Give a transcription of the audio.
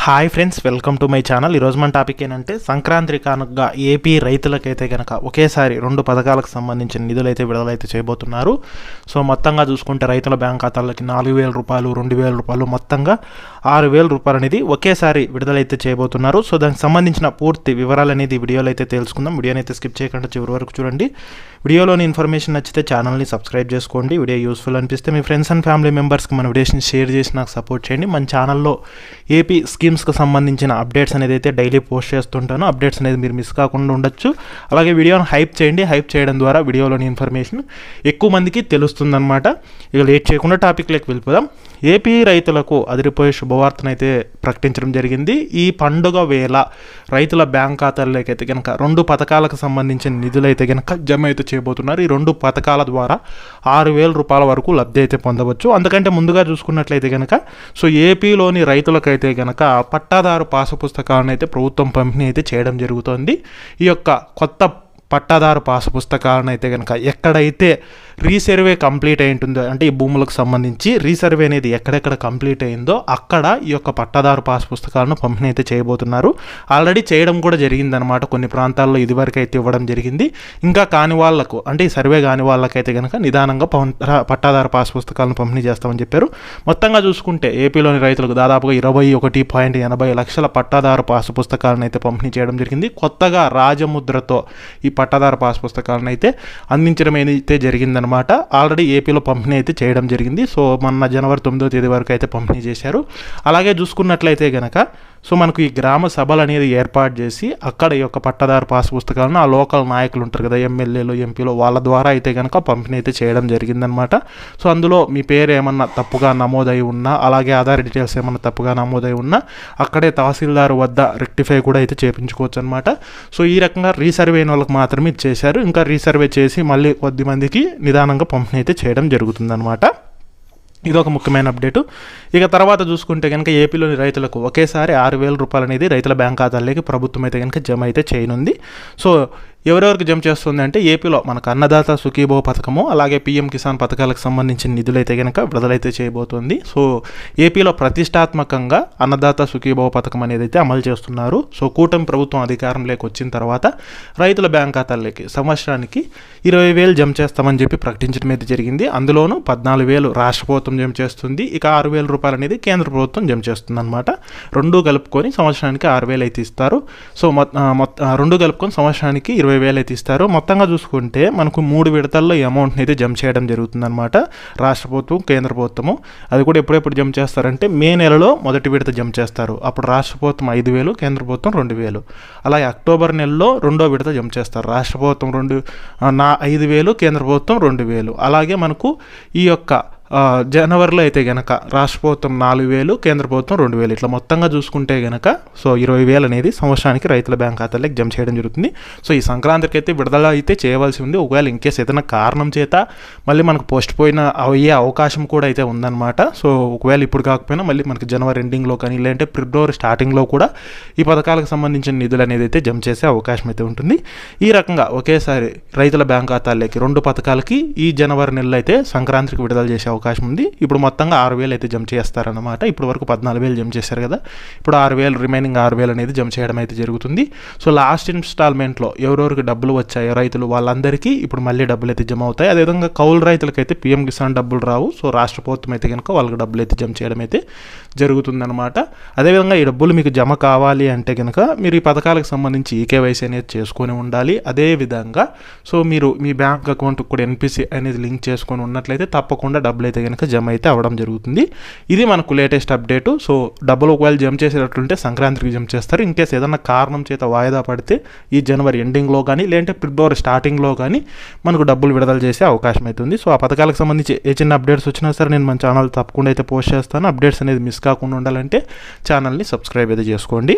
Hi friends, welcome to my channel. ఈరోజు మన topic ఏంటంటే సంక్రాంతి కానుకగా ఏపీ రైతులకైతే కనుక ఒకేసారి 2 పథకాలకు సంబంధించిన నిధులైతే విడుదలైతే చేయబోతున్నారు. సో మొత్తంగా చూసుకుంటే రైతుల బ్యాంక్ ఖాతాలకి 4,000 రూపాయలు, 2,000 రూపాయలు, మొత్తంగా 6,000 రూపాయలు అనేది ఒకేసారి విడుదలైతే చేయబోతున్నారు. సో దానికి సంబంధించిన పూర్తి వివరాలు అనేది వీడియోలో అయితే తెలుసుకుందాం. వీడియోని అయితే స్కిప్ చేయకుండా చివరి వరకు చూడండి. వీడియోలోని ఇన్ఫర్మేషన్ నచ్చితే ఛానల్ని సబ్స్క్రైబ్ చేసుకోండి. వీడియో యూస్ఫుల్ అనిపిస్తే మీ ఫ్రెండ్స్ అండ్ ఫ్యామిలీ మెంబర్స్కి మన వీడియోస్ని షేర్ చేసి నాకు సపోర్ట్ చేయండి. మన ఛానల్లో ఏపీ స్కీమ్స్కి సంబంధించిన అప్డేట్స్ అనేది అయితే డైలీ పోస్ట్ చేస్తుంటాను. అప్డేట్స్ అనేది మీరు మిస్ కాకుండా ఉండొచ్చు. అలాగే వీడియోని హైప్ చేయండి. హైప్ చేయడం ద్వారా వీడియోలోని ఇన్ఫర్మేషన్ ఎక్కువ మందికి తెలుస్తుందన్నమాట. ఇక లేట్ చేయకుండా టాపిక్లోకి వెళ్ళిపోదాం. ఏపీ రైతులకు అదిరిపోయే శుభవార్తనైతే ప్రకటించడం జరిగింది. ఈ పండుగ వేళ రైతుల బ్యాంక్ ఖాతాల్లోకి అయితే కనుక 2 పథకాలకు సంబంధించిన నిధులు అయితే కనుక జమ అయితే చేయబోతున్నారు. ఈ 2 పథకాల ద్వారా 6,000 రూపాయల వరకు లబ్ధి అయితే పొందవచ్చు. అందుకంటే ముందుగా చూసుకున్నట్లయితే కనుక సో ఏపీలోని రైతులకైతే కనుక పట్టాదారు పాసు పుస్తకాలను అయితే ప్రభుత్వం పంపిణీ అయితే చేయడం జరుగుతోంది. ఈ యొక్క కొత్త పట్టాదారు పాసు పుస్తకాలను అయితే కనుక ఎక్కడైతే రీసర్వే కంప్లీట్ అయి ఉంటుందో, అంటే ఈ భూములకు సంబంధించి రీసర్వే అనేది ఎక్కడెక్కడ కంప్లీట్ అయిందో అక్కడ ఈ యొక్క పట్టాదారు పాసు పుస్తకాలను పంపిణీ అయితే చేయబోతున్నారు. ఆల్రెడీ చేయడం కూడా జరిగిందనమాట. కొన్ని ప్రాంతాల్లో ఇదివరకు అయితే ఇవ్వడం జరిగింది. ఇంకా కాని వాళ్లకు, అంటే ఈ సర్వే కాని వాళ్ళకైతే కనుక నిదానంగా పట్టాదారు పాసు పుస్తకాలను పంపిణీ చేస్తామని చెప్పారు. మొత్తంగా చూసుకుంటే ఏపీలోని రైతులకు దాదాపుగా 21.80 లక్షల పట్టాదారు పాసు పుస్తకాలను అయితే పంపిణీ చేయడం జరిగింది. కొత్తగా రాజముద్రతో ఈ పట్టాదారు పాస్ పుస్తకాలను అయితే అందించడం అయితే జరిగిందనమాట. ఆల్రెడీ ఏపీలో పంపిణీ అయితే చేయడం జరిగింది. సో మొన్న జనవరి 9వ తేదీ వరకు అయితే పంపిణీ చేశారు. అలాగే చూసుకున్నట్లయితే కనుక సో మనకు ఈ గ్రామ సభలు అనేది ఏర్పాటు చేసి అక్కడ ఈ యొక్క పట్టాదారు పాస్ పుస్తకాలను ఆ లోకల్ నాయకులు ఉంటారు కదా, ఎమ్మెల్యేలు, ఎంపీలు, వాళ్ళ ద్వారా అయితే కనుక పంపిణీ అయితే చేయడం జరిగిందనమాట. సో అందులో మీ పేరు ఏమన్నా తప్పుగా నమోదై ఉన్నా, అలాగే ఆధార్ డీటెయిల్స్ ఏమన్నా తప్పుగా నమోదై ఉన్నా అక్కడే తహసీల్దార్ వద్ద రెక్టిఫై కూడా అయితే చేయించుకోవచ్చు అనమాట. సో ఈ రకంగా రీసర్వే అయిన వాళ్ళకి మాత్రమే చేశారు. ఇంకా రీసర్వే చేసి మళ్ళీ కొద్ది మందికి నిదానంగా పంపిణీ అయితే చేయడం జరుగుతుందన్నమాట. ఇదొక ముఖ్యమైన అప్డేటు. ఇక తర్వాత చూసుకుంటే కనుక ఏపీలోని రైతులకు ఒకేసారి 6,000 రూపాయలు అనేది రైతుల బ్యాంక్ ఖాతాల్లోకి ప్రభుత్వం అయితే కనుక జమ అయితే చేయనుంది. సో ఎవరెవరికి జమ చేస్తుంది అంటే ఏపీలో మనకు అన్నదాత సుఖీభవ పథకము, అలాగే పీఎం కిసాన్ పథకాలకు సంబంధించిన నిధులైతే కనుక విడుదలైతే చేయబోతోంది. సో ఏపీలో ప్రతిష్టాత్మకంగా అన్నదాత సుఖీభవ పథకం అనేది అయితే అమలు చేస్తున్నారు. సో కూటమి ప్రభుత్వం అధికారంలోకి వచ్చిన తర్వాత రైతుల బ్యాంక్ ఖాతాల్లోకి సంవత్సరానికి 20,000 జమ చేస్తామని చెప్పి ప్రకటించడం అయితే జరిగింది. అందులోనూ 14,000 రాష్ట్ర ప్రభుత్వం జమ చేస్తుంది. ఇక 6,000 రూపాయలు అనేది కేంద్ర ప్రభుత్వం జమ చేస్తుంది అనమాట. 2 కలుపుకొని సంవత్సరానికి 6,000 అయితే ఇస్తారు. సో 2 కలుపుకొని సంవత్సరానికి 20,000 అయితే ఇస్తారు. మొత్తంగా చూసుకుంటే మనకు 3 విడతల్లో ఈ అమౌంట్ని అయితే జమ చేయడం జరుగుతుందన్నమాట. రాష్ట్ర ప్రభుత్వం, కేంద్ర ప్రభుత్వము. అది కూడా ఎప్పుడెప్పుడు జమ చేస్తారంటే మే నెలలో మొదటి విడత జమ చేస్తారు. అప్పుడు రాష్ట్ర ప్రభుత్వం 5,000, కేంద్ర ప్రభుత్వం 2,000. అలాగే అక్టోబర్ నెలలో 2వ విడత జమ చేస్తారు. రాష్ట్ర ప్రభుత్వం 5,000, కేంద్ర ప్రభుత్వం 2,000. అలాగే మనకు ఈ యొక్క జనవరిలో అయితే కనుక రాష్ట్ర ప్రభుత్వం 4,000, కేంద్ర ప్రభుత్వం 2,000. ఇట్లా మొత్తంగా చూసుకుంటే కనుక సో 20,000 అనేది సంవత్సరానికి రైతుల బ్యాంక్ ఖాతాలకు జమ చేయడం జరుగుతుంది. సో ఈ సంక్రాంతికి అయితే విడుదల అయితే చేయవలసి ఉంది. ఒకవేళ ఇన్కేస్ ఏదైనా కారణం చేత మళ్ళీ మనకు పోస్ట్ పోయిన అయ్యే అవకాశం కూడా అయితే ఉందన్నమాట. సో ఒకవేళ ఇప్పుడు కాకపోయినా మళ్ళీ మనకి జనవరి ఎండింగ్లో కానీ లేదంటే ఫిబ్రవరి స్టార్టింగ్లో కూడా ఈ పథకాలకు సంబంధించిన నిధులు అనేది అయితే జమ చేసే అవకాశం అయితే ఉంటుంది. ఈ రకంగా ఒకేసారి రైతుల బ్యాంక్ ఖాతాల్లోకి 2 పథకాలకి ఈ జనవరి నెలలో అయితే సంక్రాంతికి విడుదల చేసే అవకాశం ఉంది. ఇప్పుడు మొత్తంగా 6,000 అయితే జమ చేస్తారన్నమాట. ఇప్పుడు వరకు 14,000 జమ చేశారు కదా, ఇప్పుడు 6,000 రిమైనింగ్ 6,000 అనేది జమ చేయడం అయితే జరుగుతుంది. సో లాస్ట్ ఇన్స్టాల్మెంట్లో ఎవరెవరికి డబ్బులు వచ్చాయో రైతులు వాళ్ళందరికీ ఇప్పుడు మళ్ళీ డబ్బులు అయితే జమ అవుతాయి. అదేవిధంగా కౌలు రైతులకైతే పీఎం కిసాన్ డబ్బులు రావు. సో రాష్ట్ర ప్రభుత్వం అయితే కనుక వాళ్ళకి డబ్బులు అయితే జమ చేయడం అయితే జరుగుతుందన్నమాట. అదేవిధంగా ఈ డబ్బులు మీకు జమ కావాలి అంటే కనుక మీరు ఈ పథకాలకు సంబంధించి ఈకేవైసీ అనేది చేసుకొని ఉండాలి. అదేవిధంగా సో మీరు మీ బ్యాంక్ అకౌంట్కి కూడా ఎన్పిసి అనేది లింక్ చేసుకొని ఉన్నట్లయితే తప్పకుండా డబ్బులు అయితే కనుక జమ అయితే అవ్వడం జరుగుతుంది. ఇది మనకు లేటెస్ట్ అప్డేటు. సో డబ్బులు ఒకవేళ జమ చేసేటట్లుంటే సంక్రాంతికి జమ చేస్తారు. ఇన్కేస్ ఏదన్నా కారణం చేత వాయిదా పడితే ఈ జనవరి ఎండింగ్లో కానీ లేదంటే ఫిబ్రవరి స్టార్టింగ్లో కానీ మనకు డబ్బులు విడుదల చేసే అవకాశం అవుతుంది. సో ఆ పథకాలకు సంబంధించి ఏ చిన్న అప్డేట్స్ వచ్చినా సరే నేను మన ఛానల్ తప్పకుండా అయితే పోస్ట్ చేస్తాను. అప్డేట్స్ అనేది మిస్ కాకుండా ఉండాలంటే ఛానల్ని సబ్స్క్రైబ్ అయితే చేసుకోండి.